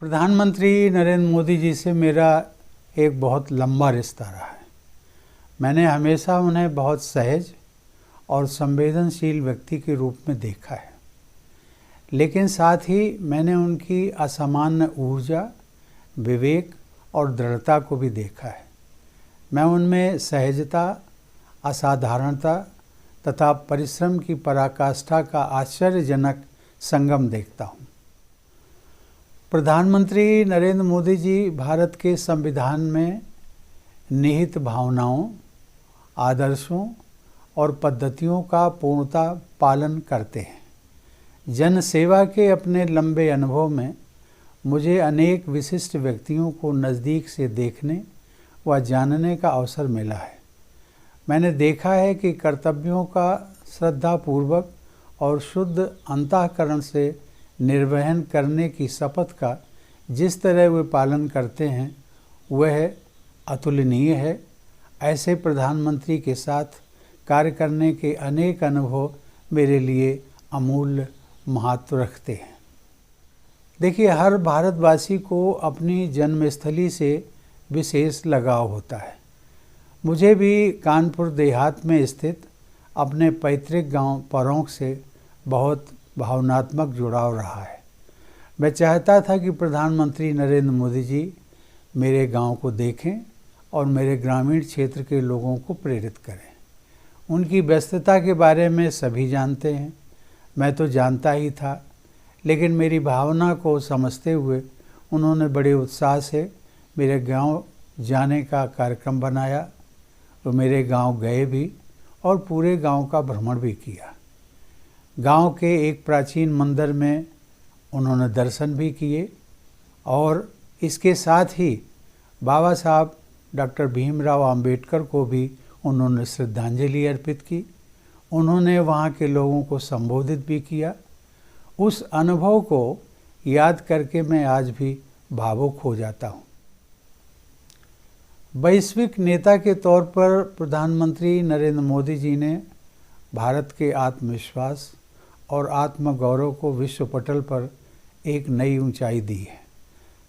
प्रधानमंत्री नरेंद्र मोदी जी से मेरा एक बहुत लंबा रिश्ता रहा है। मैंने हमेशा उन्हें बहुत सहज और संवेदनशील व्यक्ति के रूप में देखा है, लेकिन साथ ही मैंने उनकी असामान्य ऊर्जा, विवेक और दृढ़ता को भी देखा है। मैं उनमें सहजता, असाधारणता तथा परिश्रम की पराकाष्ठा का आश्चर्यजनक संगम देखता हूँ। प्रधानमंत्री नरेंद्र मोदी जी भारत के संविधान में निहित भावनाओं, आदर्शों और पद्धतियों का पूर्णतः पालन करते हैं। जन सेवा के अपने लंबे अनुभव में मुझे अनेक विशिष्ट व्यक्तियों को नज़दीक से देखने व जानने का अवसर मिला है। मैंने देखा है कि कर्तव्यों का श्रद्धापूर्वक और शुद्ध अंतःकरण से निर्वहन करने की शपथ का जिस तरह वे पालन करते हैं वह अतुलनीय है। ऐसे प्रधानमंत्री के साथ कार्य करने के अनेक अनुभव मेरे लिए अमूल्य महत्व रखते हैं। देखिए, हर भारतवासी को अपनी जन्मस्थली से विशेष लगाव होता है। मुझे भी कानपुर देहात में स्थित अपने पैतृक गांव परौंख से बहुत भावनात्मक जुड़ाव रहा है। मैं चाहता था कि प्रधानमंत्री नरेंद्र मोदी जी मेरे गांव को देखें और मेरे ग्रामीण क्षेत्र के लोगों को प्रेरित करें। उनकी व्यस्तता के बारे में सभी जानते हैं, मैं तो जानता ही था, लेकिन मेरी भावना को समझते हुए उन्होंने बड़े उत्साह से मेरे गांव जाने का कार्यक्रम बनाया। वो मेरे गांव गए भी और पूरे गांव का भ्रमण भी किया। गांव के एक प्राचीन मंदिर में उन्होंने दर्शन भी किए और इसके साथ ही बाबा साहब डॉक्टर भीमराव अंबेडकर को भी उन्होंने श्रद्धांजलि अर्पित की। उन्होंने वहाँ के लोगों को संबोधित भी किया। उस अनुभव को याद करके मैं आज भी भावुक हो जाता हूँ। वैश्विक नेता के तौर पर प्रधानमंत्री नरेंद्र मोदी जी ने भारत के आत्मविश्वास और आत्मगौरव को विश्व पटल पर एक नई ऊंचाई दी है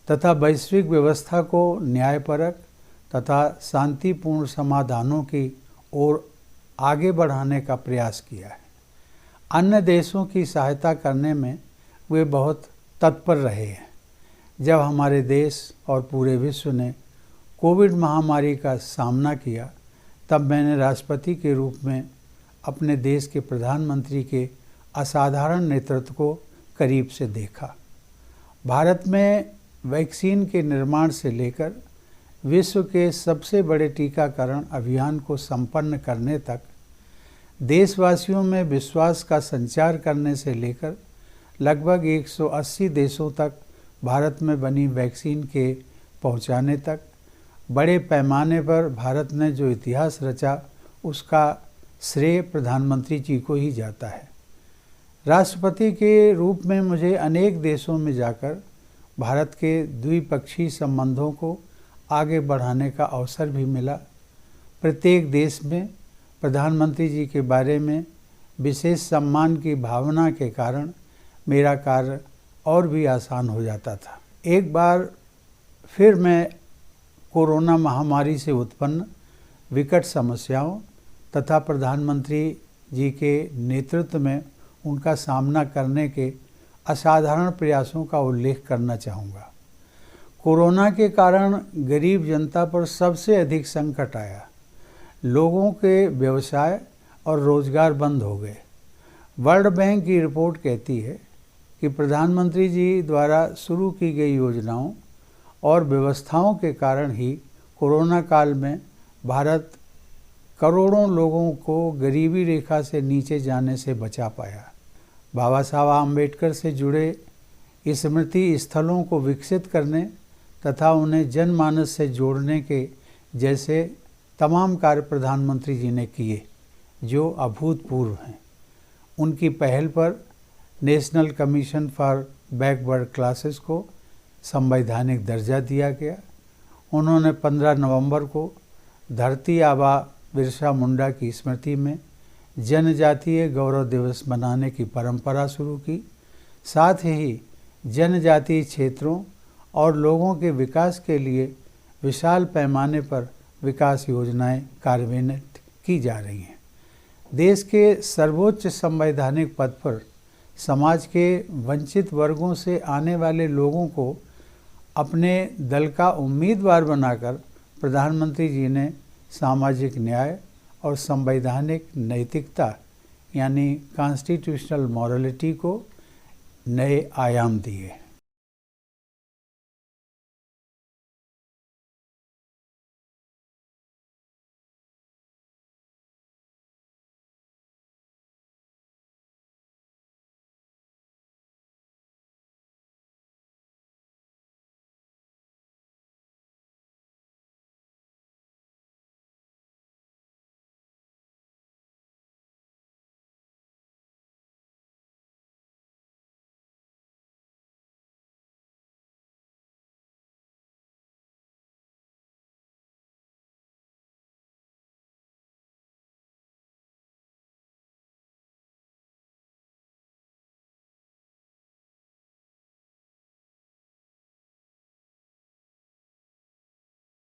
तथा वैश्विक व्यवस्था को न्यायपरक तथा शांतिपूर्ण समाधानों की ओर आगे बढ़ाने का प्रयास किया है। अन्य देशों की सहायता करने में वे बहुत तत्पर रहे हैं। जब हमारे देश और पूरे विश्व ने कोविड महामारी का सामना किया, तब मैंने राष्ट्रपति के रूप में अपने देश के प्रधानमंत्री के असाधारण नेतृत्व को करीब से देखा। भारत में वैक्सीन के निर्माण से लेकर विश्व के सबसे बड़े टीकाकरण अभियान को संपन्न करने तक, देशवासियों में विश्वास का संचार करने से लेकर लगभग 180 देशों तक भारत में बनी वैक्सीन के पहुंचाने तक, बड़े पैमाने पर भारत ने जो इतिहास रचा उसका श्रेय प्रधानमंत्री जी को ही जाता है। राष्ट्रपति के रूप में मुझे अनेक देशों में जाकर भारत के द्विपक्षीय संबंधों को आगे बढ़ाने का अवसर भी मिला। प्रत्येक देश में प्रधानमंत्री जी के बारे में विशेष सम्मान की भावना के कारण मेरा कार्य और भी आसान हो जाता था। एक बार फिर मैं कोरोना महामारी से उत्पन्न विकट समस्याओं तथा प्रधानमंत्री जी के नेतृत्व में उनका सामना करने के असाधारण प्रयासों का उल्लेख करना चाहूँगा। कोरोना के कारण गरीब जनता पर सबसे अधिक संकट आया। लोगों के व्यवसाय और रोजगार बंद हो गए। वर्ल्ड बैंक की रिपोर्ट कहती है कि प्रधानमंत्री जी द्वारा शुरू की गई योजनाओं और व्यवस्थाओं के कारण ही कोरोना काल में भारत करोड़ों लोगों को गरीबी रेखा से नीचे जाने से बचा पाया। बाबा साहब आम्बेडकर से जुड़े स्मृति स्थलों को विकसित करने तथा उन्हें जनमानस से जोड़ने के जैसे तमाम कार्य प्रधानमंत्री जी ने किए जो अभूतपूर्व हैं। उनकी पहल पर national commission for backward classes को संवैधानिक दर्जा दिया गया। उन्होंने 15 नवंबर को धरती आबा बिरसा मुंडा की स्मृति में जनजातीय गौरव दिवस मनाने की परंपरा शुरू की। साथ ही जनजातीय क्षेत्रों और लोगों के विकास के लिए विशाल पैमाने पर विकास योजनाएं कार्यान्वित की जा रही हैं। देश के सर्वोच्च संवैधानिक पद पर समाज के वंचित वर्गों से आने वाले लोगों को अपने दल का उम्मीदवार बनाकर प्रधानमंत्री जी ने सामाजिक न्याय और संवैधानिक नैतिकता यानी कॉन्स्टिट्यूशनल मॉरलिटी को नए आयाम दिए।